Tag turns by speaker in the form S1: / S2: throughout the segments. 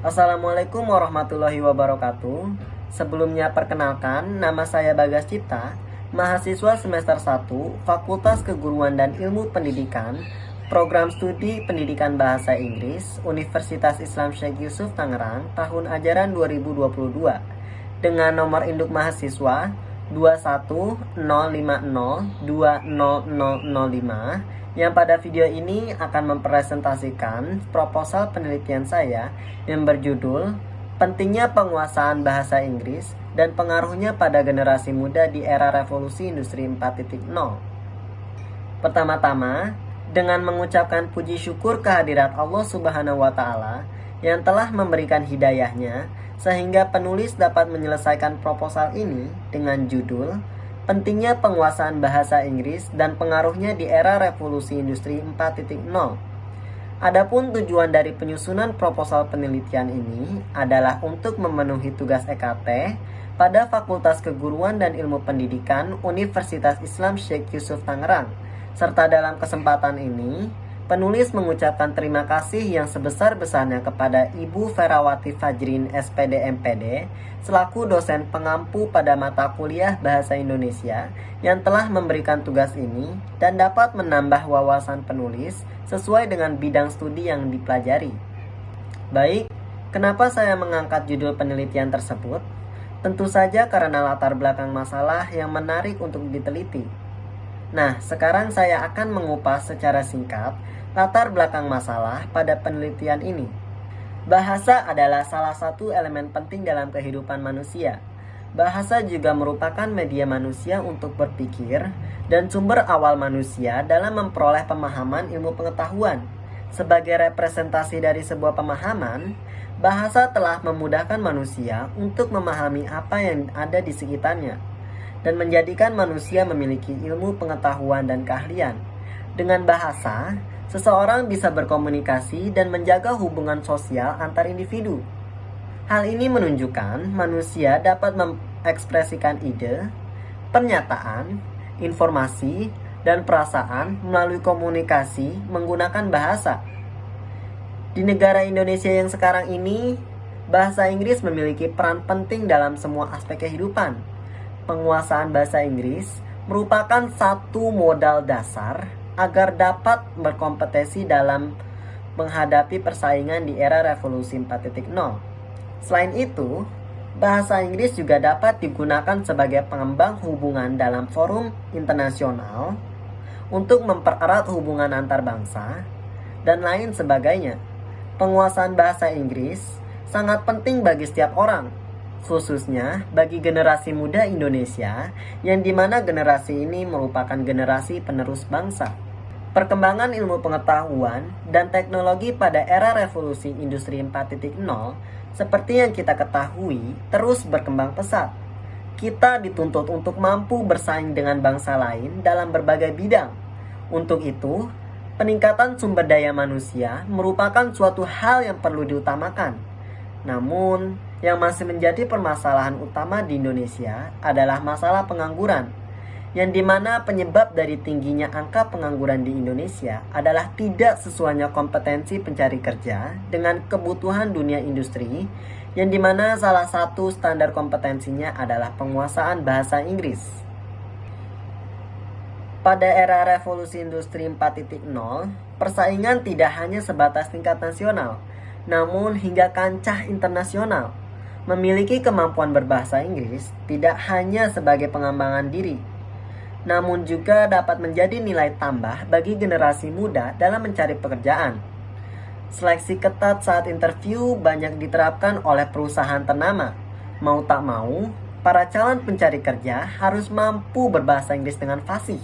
S1: Assalamualaikum warahmatullahi wabarakatuh. Sebelumnya perkenalkan, nama saya Bagas Cipta, mahasiswa semester 1, Fakultas Keguruan dan Ilmu Pendidikan, Program Studi Pendidikan Bahasa Inggris, Universitas Islam Syekh Yusuf Tangerang, tahun ajaran 2022, dengan nomor induk mahasiswa 21050200005, yang pada video ini akan mempresentasikan proposal penelitian saya yang berjudul Pentingnya Penguasaan Bahasa Inggris dan Pengaruhnya pada Generasi Muda di Era Revolusi Industri 4.0. Pertama-tama, dengan mengucapkan puji syukur kehadirat Allah Subhanahu wa Ta'ala yang telah memberikan hidayahnya sehingga penulis dapat menyelesaikan proposal ini dengan judul Pentingnya Penguasaan Bahasa Inggris dan Pengaruhnya di Era Revolusi Industri 4.0. Adapun tujuan dari penyusunan proposal penelitian ini adalah untuk memenuhi tugas EKT pada Fakultas Keguruan dan Ilmu Pendidikan Universitas Islam Syekh Yusuf Tangerang. Serta dalam kesempatan ini, penulis mengucapkan terima kasih yang sebesar-besarnya kepada Ibu Ferawati Fajrin SPD MPD selaku dosen pengampu pada mata kuliah Bahasa Indonesia yang telah memberikan tugas ini dan dapat menambah wawasan penulis sesuai dengan bidang studi yang dipelajari. Baik, kenapa saya mengangkat judul penelitian tersebut? Tentu saja karena latar belakang masalah yang menarik untuk diteliti. Nah, sekarang saya akan mengupas secara singkat latar belakang masalah pada penelitian ini. Bahasa adalah salah satu elemen penting dalam kehidupan manusia. Bahasa juga merupakan media manusia untuk berpikir dan sumber awal manusia dalam memperoleh pemahaman ilmu pengetahuan. Sebagai representasi dari sebuah pemahaman, bahasa telah memudahkan manusia untuk memahami apa yang ada di sekitarnya dan menjadikan manusia memiliki ilmu pengetahuan dan keahlian. Dengan bahasa, seseorang bisa berkomunikasi dan menjaga hubungan sosial antar individu. Hal ini menunjukkan manusia dapat mengekspresikan ide, pernyataan, informasi, dan perasaan melalui komunikasi menggunakan bahasa. Di negara Indonesia yang sekarang ini, bahasa Inggris memiliki peran penting dalam semua aspek kehidupan. Penguasaan bahasa Inggris merupakan satu modal dasar agar dapat berkompetisi dalam menghadapi persaingan di era revolusi 4.0. Selain itu, bahasa Inggris juga dapat digunakan sebagai pengembang hubungan dalam forum internasional untuk mempererat hubungan antar bangsa dan lain sebagainya. Penguasaan bahasa Inggris sangat penting bagi setiap orang, khususnya bagi generasi muda Indonesia yang dimana generasi ini merupakan generasi penerus bangsa. Perkembangan ilmu pengetahuan dan teknologi pada era revolusi industri 4.0 seperti yang kita ketahui terus berkembang pesat. Kita dituntut untuk mampu bersaing dengan bangsa lain dalam berbagai bidang. Untuk itu, peningkatan sumber daya manusia merupakan suatu hal yang perlu diutamakan. Namun, yang masih menjadi permasalahan utama di Indonesia adalah masalah pengangguran, yang dimana penyebab dari tingginya angka pengangguran di Indonesia adalah tidak sesuainya kompetensi pencari kerja dengan kebutuhan dunia industri, yang dimana salah satu standar kompetensinya adalah penguasaan bahasa Inggris. Pada era revolusi industri 4.0, persaingan tidak hanya sebatas tingkat nasional, namun hingga kancah internasional. Memiliki kemampuan berbahasa Inggris tidak hanya sebagai pengembangan diri, namun juga dapat menjadi nilai tambah bagi generasi muda dalam mencari pekerjaan. Seleksi ketat saat interview banyak diterapkan oleh perusahaan ternama. Mau tak mau, para calon pencari kerja harus mampu berbahasa Inggris dengan fasih.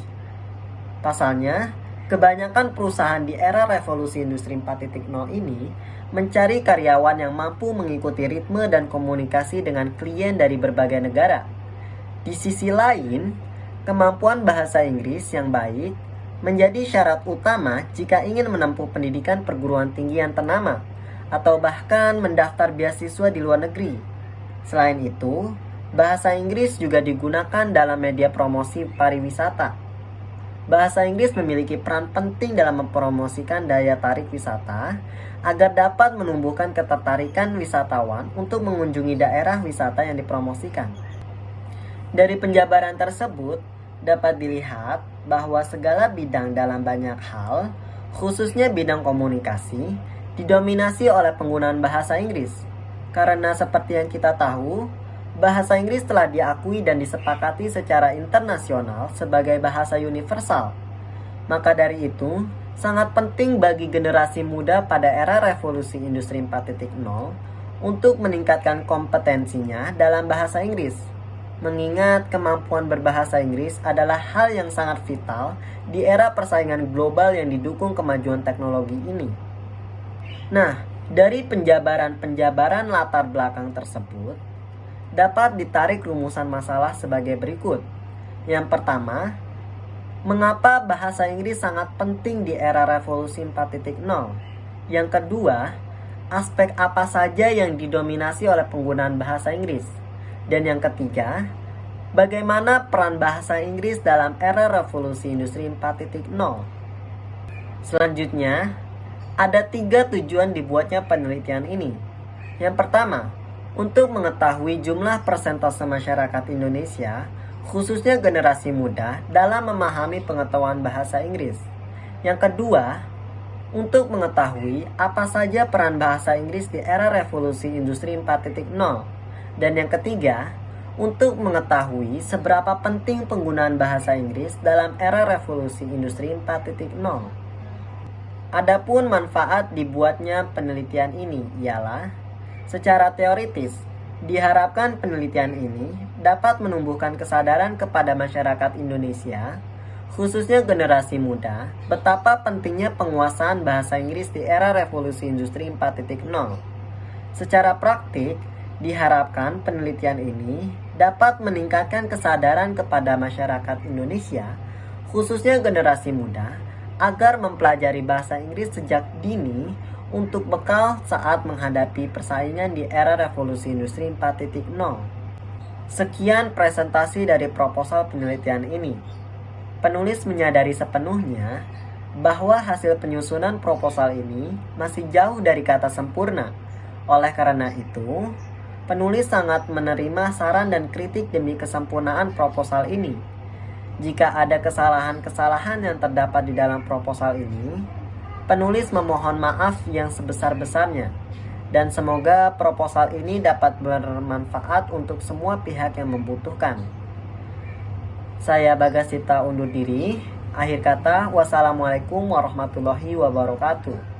S1: Pasalnya, kebanyakan perusahaan di era revolusi industri 4.0 ini mencari karyawan yang mampu mengikuti ritme dan komunikasi dengan klien dari berbagai negara. Di sisi lain, kemampuan bahasa Inggris yang baik menjadi syarat utama jika ingin menempuh pendidikan perguruan tinggi yang ternama atau bahkan mendaftar beasiswa di luar negeri. Selain itu, bahasa Inggris juga digunakan dalam media promosi pariwisata. Bahasa Inggris memiliki peran penting dalam mempromosikan daya tarik wisata agar dapat menumbuhkan ketertarikan wisatawan untuk mengunjungi daerah wisata yang dipromosikan. Dari penjabaran tersebut, dapat dilihat bahwa segala bidang dalam banyak hal, khususnya bidang komunikasi, didominasi oleh penggunaan bahasa Inggris. Karena seperti yang kita tahu, bahasa Inggris telah diakui dan disepakati secara internasional sebagai bahasa universal. Maka dari itu, sangat penting bagi generasi muda pada era revolusi industri 4.0 untuk meningkatkan kompetensinya dalam bahasa Inggris. Mengingat kemampuan berbahasa Inggris adalah hal yang sangat vital di era persaingan global yang didukung kemajuan teknologi ini. Nah, dari penjabaran latar belakang tersebut, dapat ditarik rumusan masalah sebagai berikut. Yang pertama, mengapa bahasa Inggris sangat penting di era revolusi 4.0? Yang kedua, aspek apa saja yang didominasi oleh penggunaan bahasa Inggris? Dan yang ketiga, bagaimana peran bahasa Inggris dalam era revolusi industri 4.0? Selanjutnya, ada 3 tujuan dibuatnya penelitian ini. Yang pertama, untuk mengetahui jumlah persentase masyarakat Indonesia, khususnya generasi muda, dalam memahami pengetahuan bahasa Inggris. Yang kedua, untuk mengetahui apa saja peran bahasa Inggris di era revolusi industri 4.0. Dan yang ketiga, untuk mengetahui seberapa penting penggunaan bahasa Inggris dalam era revolusi industri 4.0. Adapun manfaat dibuatnya penelitian ini ialah, secara teoritis, diharapkan penelitian ini dapat menumbuhkan kesadaran kepada masyarakat Indonesia, khususnya generasi muda, betapa pentingnya penguasaan bahasa Inggris di era revolusi industri 4.0. Secara praktik, diharapkan penelitian ini dapat meningkatkan kesadaran kepada masyarakat Indonesia, khususnya generasi muda, agar mempelajari bahasa Inggris sejak dini untuk bekal saat menghadapi persaingan di era revolusi industri 4.0. Sekian presentasi dari proposal penelitian ini. Penulis menyadari sepenuhnya bahwa hasil penyusunan proposal ini masih jauh dari kata sempurna. Oleh karena itu, penulis sangat menerima saran dan kritik demi kesempurnaan proposal ini. Jika ada kesalahan-kesalahan yang terdapat di dalam proposal ini, penulis memohon maaf yang sebesar-besarnya. Dan semoga proposal ini dapat bermanfaat untuk semua pihak yang membutuhkan. Saya Bagas Cita undur diri. Akhir kata, wassalamualaikum warahmatullahi wabarakatuh.